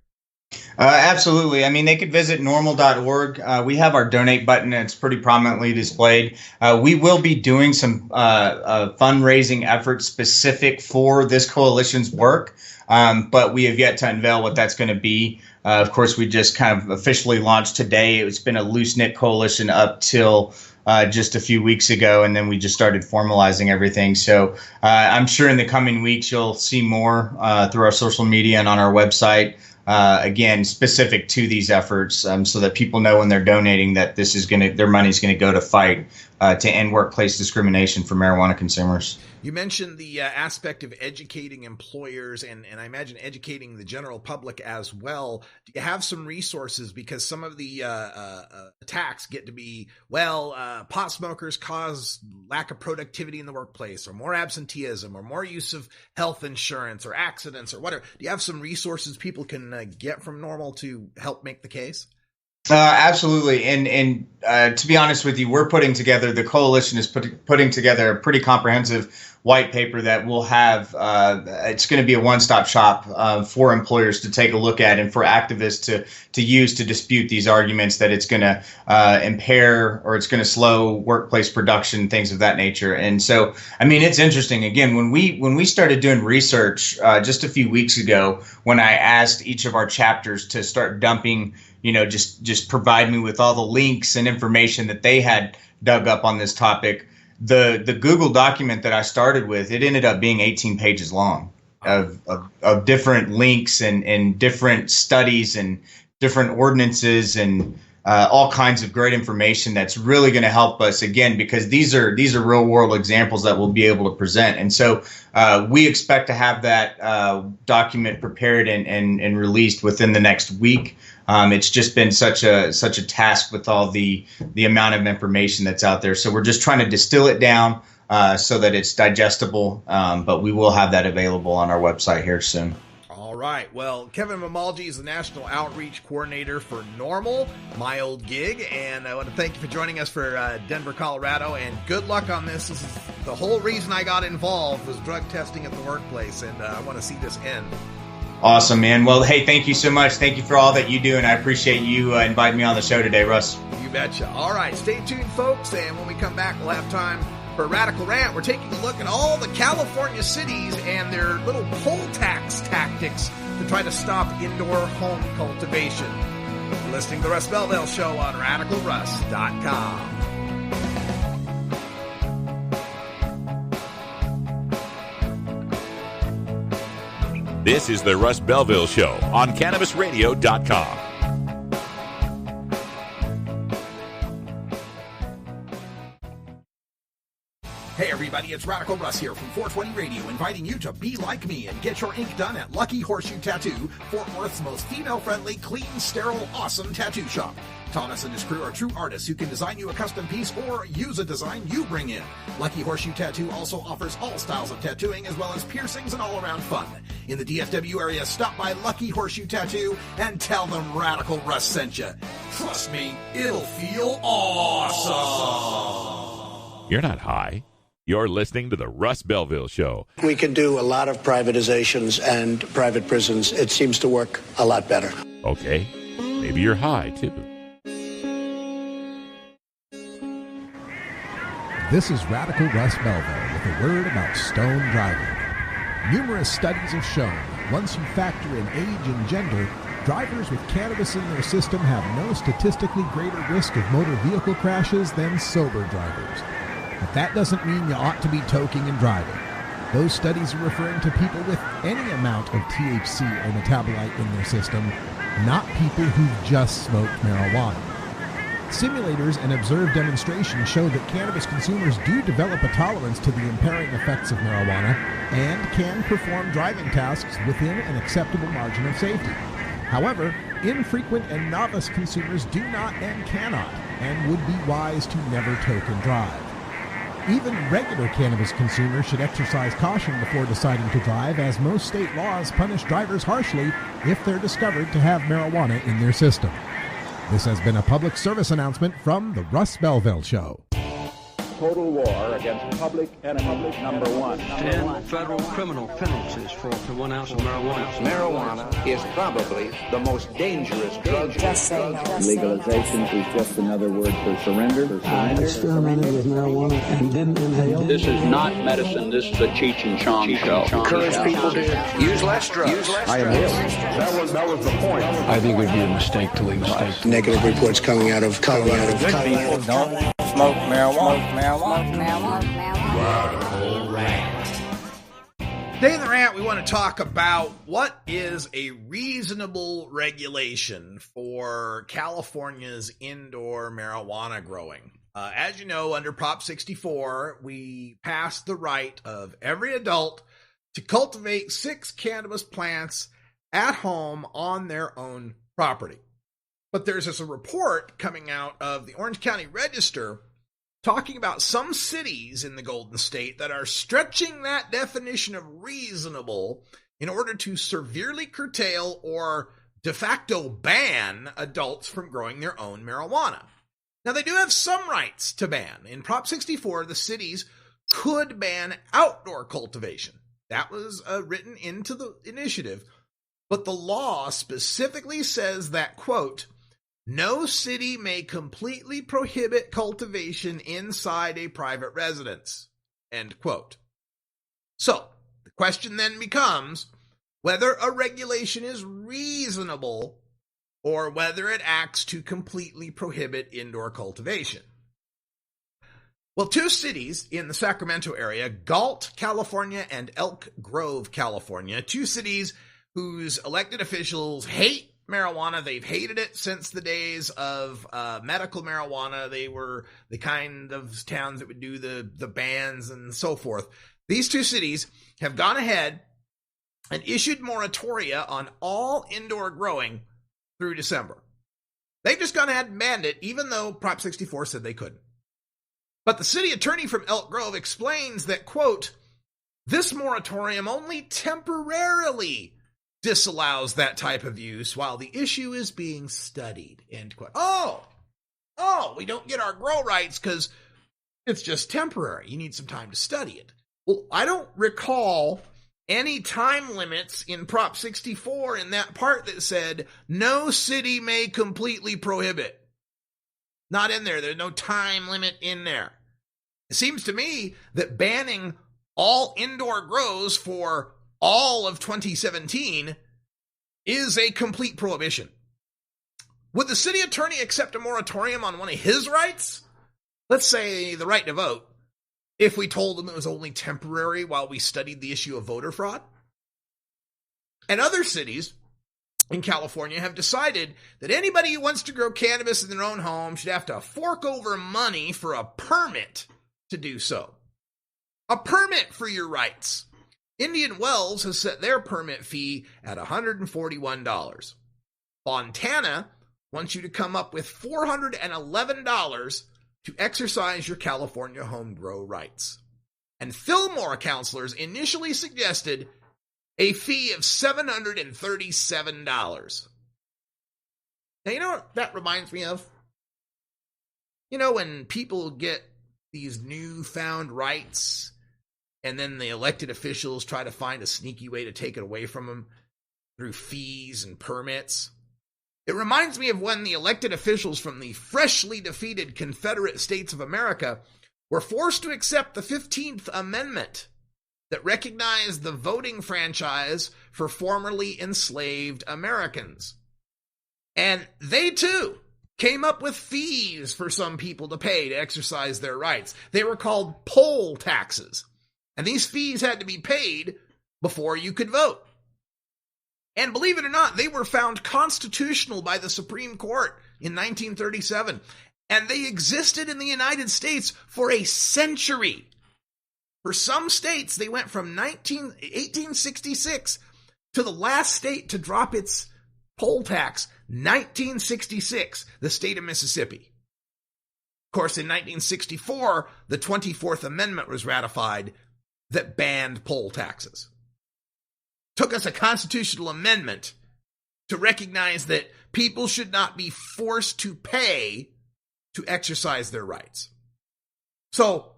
Absolutely. They could visit norml.org. We have our donate button. It's pretty prominently displayed. We will be doing some fundraising efforts specific for this coalition's work, but we have yet to unveil what that's going to be. Of course, we just kind of officially launched today. It's been a loose-knit coalition up till just a few weeks ago, and then we just started formalizing everything. So I'm sure in the coming weeks you'll see more through our social media and on our website. Again, specific to these efforts, so that people know when they're donating that their money's going to go to fight to end workplace discrimination for marijuana consumers. You mentioned the aspect of educating employers and I imagine educating the general public as well. Do you have some resources? Because some of the attacks get to be, pot smokers cause lack of productivity in the workplace, or more absenteeism, or more use of health insurance, or accidents, or whatever. Do you have some resources people can get from NORML to help make the case? Absolutely. And to be honest with you, we're putting together, the coalition is putting together a pretty comprehensive white paper that will have, it's going to be a one-stop shop for employers to take a look at, and for activists to use to dispute these arguments that it's going to impair or it's going to slow workplace production, things of that nature. And so, I mean, it's interesting. Again, when we started doing research just a few weeks ago, when I asked each of our chapters to start dumping, just provide me with all the links and information that they had dug up on this topic. The Google document that I started with, it ended up being 18 pages long of different links and different studies and different ordinances and all kinds of great information that's really going to help us, again, because these are real world examples that we'll be able to present. And so we expect to have that document prepared and released within the next week. It's just been such a task with all the amount of information that's out there. So we're just trying to distill it down so that it's digestible. But we will have that available on our website here soon. All right. Well, Kevin Mamalji is the National Outreach Coordinator for NORML, my old gig. And I want to thank you for joining us for Denver, Colorado. And good luck on this. This is the whole reason I got involved, was drug testing at the workplace. And I want to see this end. Awesome, man. Well, hey, thank you so much. Thank you for all that you do, and I appreciate you inviting me on the show today, Russ. You betcha. All right, stay tuned, folks, and when we come back, we'll have time for a Radical Rant. We're taking a look at all the California cities and their little poll tax tactics to try to stop indoor home cultivation. You're listening to the Russ Belville Show on RadicalRuss.com. This is the Russ Belville Show on CannabisRadio.com. Hey everybody, it's Radical Russ here from 420 Radio, inviting you to be like me and get your ink done at Lucky Horseshoe Tattoo, Fort Worth's most female-friendly, clean, sterile, awesome tattoo shop. Thomas and his crew are true artists who can design you a custom piece or use a design you bring in. Lucky Horseshoe Tattoo also offers all styles of tattooing as well as piercings and all-around fun. In the DFW area, stop by Lucky Horseshoe Tattoo and tell them Radical Russ sent you. Trust me, it'll feel awesome. You're not high. You're listening to the Russ Belville Show. We can do a lot of privatizations and private prisons. It seems to work a lot better. Okay, maybe you're high, too. This is Radical Russ Belville with a word about stone driving. Numerous studies have shown that once you factor in age and gender, drivers with cannabis in their system have no statistically greater risk of motor vehicle crashes than sober drivers. But that doesn't mean you ought to be toking and driving. Those studies are referring to people with any amount of THC or metabolite in their system, not people who've just smoked marijuana. Simulators and observed demonstrations show that cannabis consumers do develop a tolerance to the impairing effects of marijuana and can perform driving tasks within an acceptable margin of safety. However, infrequent and novice consumers do not and cannot, and would be wise to never toke and drive. Even regular cannabis consumers should exercise caution before deciding to drive, as most state laws punish drivers harshly if they're discovered to have marijuana in their system. This has been a public service announcement from the Russ Belville Show. Total war against public enemy number one. 10 federal criminal penalties for 1 ounce of marijuana. Marijuana is probably the most dangerous drug. Legalization is just another word for surrender. I experimented with marijuana and didn't inhale. This is not medicine. This is a Cheech and Chong show. Encourage people to use less drugs. I am That was the point. I think it would be a mistake to legalize. Negative reports coming out of Colorado. Good people don't smoke marijuana. Radical Rant. Today in the rant, we want to talk about what is a reasonable regulation for California's indoor marijuana growing. As you know, under Prop 64, we passed the right of every adult to cultivate 6 cannabis plants at home on their own property. But there's this report coming out of the Orange County Register talking about some cities in the Golden State that are stretching that definition of reasonable in order to severely curtail or de facto ban adults from growing their own marijuana. Now, they do have some rights to ban. In Prop 64, the cities could ban outdoor cultivation. That was written into the initiative. But the law specifically says that, quote, no city may completely prohibit cultivation inside a private residence, end quote. So, the question then becomes whether a regulation is reasonable or whether it acts to completely prohibit indoor cultivation. Well, 2 cities in the Sacramento area, Galt, California, and Elk Grove, California, 2 cities whose elected officials hate marijuana. They've hated it since the days of medical marijuana. They were the kind of towns that would do the bans and so forth. These 2 cities have gone ahead and issued moratoria on all indoor growing through December. They've just gone ahead and banned it, even though Prop 64 said they couldn't. But the city attorney from Elk Grove explains that, quote, this moratorium only temporarily disallows that type of use while the issue is being studied, end quote. Oh, we don't get our grow rights because it's just temporary. You need some time to study it. Well, I don't recall any time limits in Prop 64 in that part that said no city may completely prohibit. Not in there. There's no time limit in there. It seems to me that banning all indoor grows for all of 2017 is a complete prohibition. Would the city attorney accept a moratorium on one of his rights? Let's say the right to vote, if we told him it was only temporary while we studied the issue of voter fraud? And other cities in California have decided that anybody who wants to grow cannabis in their own home should have to fork over money for a permit to do so. A permit for your rights. Indian Wells has set their permit fee at $141. Fontana wants you to come up with $411 to exercise your California home grow rights. And Fillmore counselors initially suggested a fee of $737. Now, you know what that reminds me of? You know, when people get these newfound rights and then the elected officials try to find a sneaky way to take it away from them through fees and permits. It reminds me of when the elected officials from the freshly defeated Confederate States of America were forced to accept the 15th Amendment that recognized the voting franchise for formerly enslaved Americans. And they, too, came up with fees for some people to pay to exercise their rights. They were called poll taxes. And these fees had to be paid before you could vote. And believe it or not, they were found constitutional by the Supreme Court in 1937. And they existed in the United States for a century. For some states, they went from 1866 to the last state to drop its poll tax, 1966, the state of Mississippi. Of course, in 1964, the 24th Amendment was ratified that banned poll taxes. Took us a constitutional amendment to recognize that people should not be forced to pay to exercise their rights. So,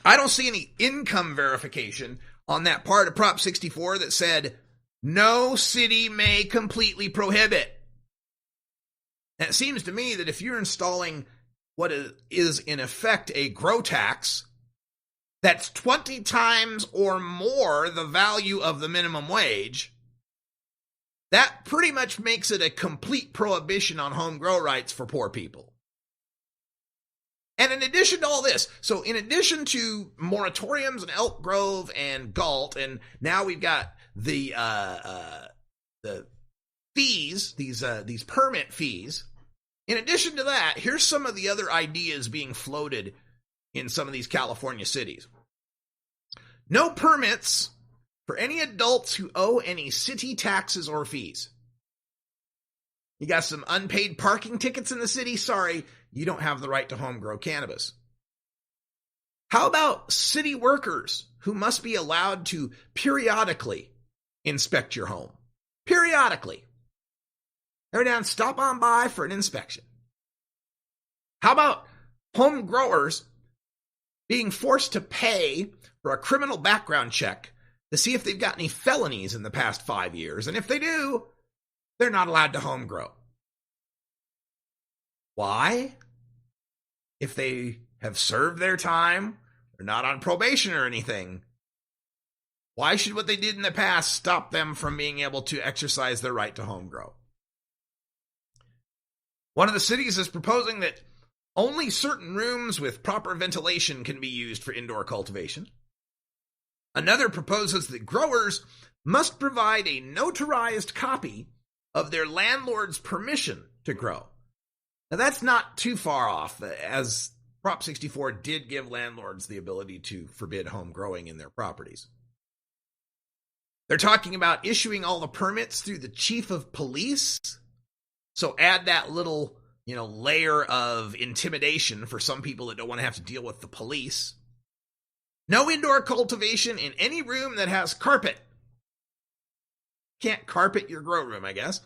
I don't see any income verification on that part of Prop 64 that said, no city may completely prohibit. And it seems to me that if you're installing what is in effect a grow tax, that's 20 times or more the value of the minimum wage, that pretty much makes it a complete prohibition on home grow rights for poor people. And in addition to all this, so in addition to moratoriums in Elk Grove and Galt, and now we've got the fees, these permit fees, In addition to that, here's some of the other ideas being floated in some of these California cities. No permits for any adults who owe any city taxes or fees. You got some unpaid parking tickets in the city? Sorry, you don't have the right to home grow cannabis. How about city workers who must be allowed to periodically inspect your home? Periodically. Every now and stop on by for an inspection. How about home growers being forced to pay for a criminal background check to see if they've got any felonies in the past 5 years? And if they do, they're not allowed to home grow. Why? If they have served their time, they're not on probation or anything, why should what they did in the past stop them from being able to exercise their right to home grow? One of the cities is proposing that only certain rooms with proper ventilation can be used for indoor cultivation. Another proposes that growers must provide a notarized copy of their landlord's permission to grow. Now that's not too far off, as Prop 64 did give landlords the ability to forbid home growing in their properties. They're talking about issuing all the permits through the chief of police. So add that little, layer of intimidation for some people that don't want to have to deal with the police. No indoor cultivation in any room that has carpet. Can't carpet your grow room, I guess.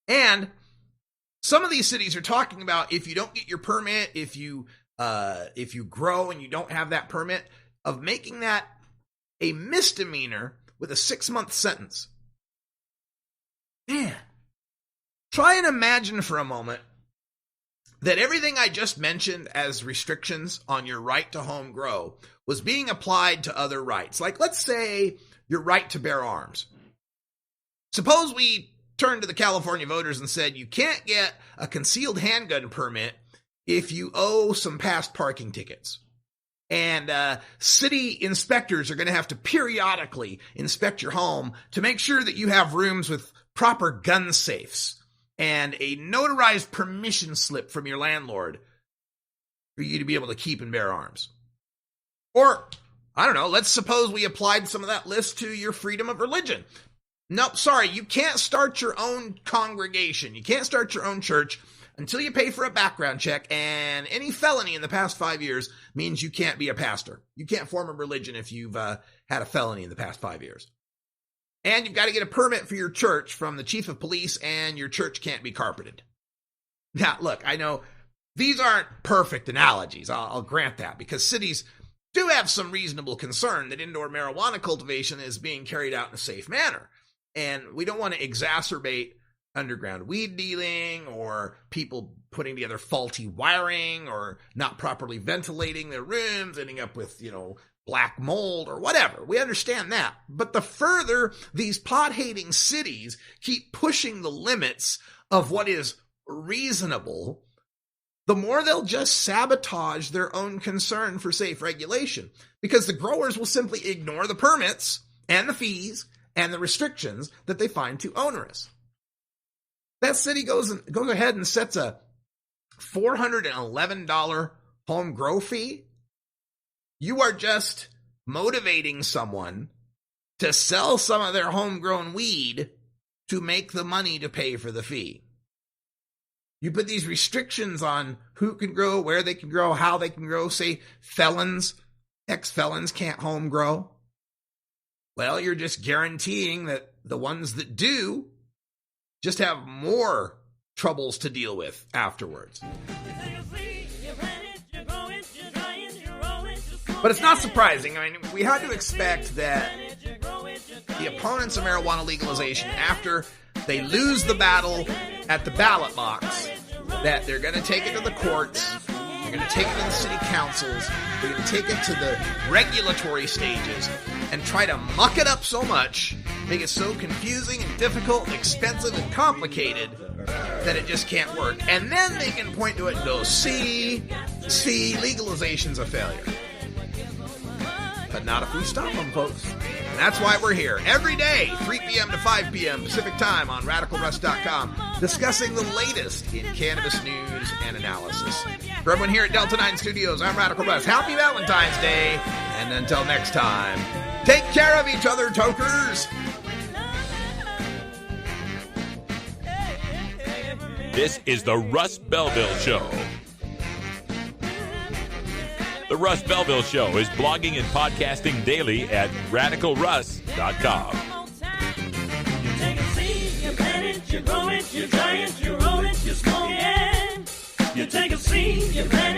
And some of these cities are talking about if you don't get your permit, if you grow and you don't have that permit, of making that a misdemeanor with a 6-month sentence. Man, try and imagine for a moment that everything I just mentioned as restrictions on your right to home grow was being applied to other rights. Like, let's say your right to bear arms. Suppose we turned to the California voters and said you can't get a concealed handgun permit if you owe some past parking tickets. And city inspectors are going to have to periodically inspect your home to make sure that you have rooms with proper gun safes and a notarized permission slip from your landlord for you to be able to keep and bear arms. Or, I don't know, let's suppose we applied some of that list to your freedom of religion. Nope, sorry, you can't start your own congregation. You can't start your own church until you pay for a background check, and any felony in the past 5 years means you can't be a pastor. You can't form a religion if you've had a felony in the past 5 years. And you've got to get a permit for your church from the chief of police, and your church can't be carpeted. Now, look, I know these aren't perfect analogies. I'll grant that, because cities do have some reasonable concern that indoor marijuana cultivation is being carried out in a safe manner. And we don't want to exacerbate underground weed dealing or people putting together faulty wiring or not properly ventilating their rooms, ending up with, black mold or whatever. We understand that. But the further these pot-hating cities keep pushing the limits of what is reasonable, the more they'll just sabotage their own concern for safe regulation, because the growers will simply ignore the permits and the fees and the restrictions that they find too onerous. That city goes ahead and sets a $411 home grow fee. You are just motivating someone to sell some of their homegrown weed to make the money to pay for the fee. You put these restrictions on who can grow, where they can grow, how they can grow. Say felons, ex-felons can't home grow. Well, you're just guaranteeing that the ones that do just have more troubles to deal with afterwards. But it's not surprising. I mean, we had to expect that the opponents of marijuana legalization, after they lose the battle at the ballot box, that they're going to take it to the courts, they're going to take it to the city councils, they're going to take it to the regulatory stages, and try to muck it up so much, make it so confusing and difficult and expensive and complicated that it just can't work. And then they can point to it and go, see, legalization's a failure. But not if we stop them, folks. And that's why we're here every day, 3 p.m. to 5 p.m. Pacific time on RadicalRuss.com. discussing the latest in cannabis news and analysis. For everyone here at Delta 9 Studios, I'm Radical Russ. Happy Valentine's Day, and until next time, take care of each other, tokers! This is the Russ Belville Show. The Russ Belville Show is blogging and podcasting daily at RadicalRuss.com. You take a seed, you plant it, you grow it, you dry it, you roll it, you smoke it. You take a seed, you plant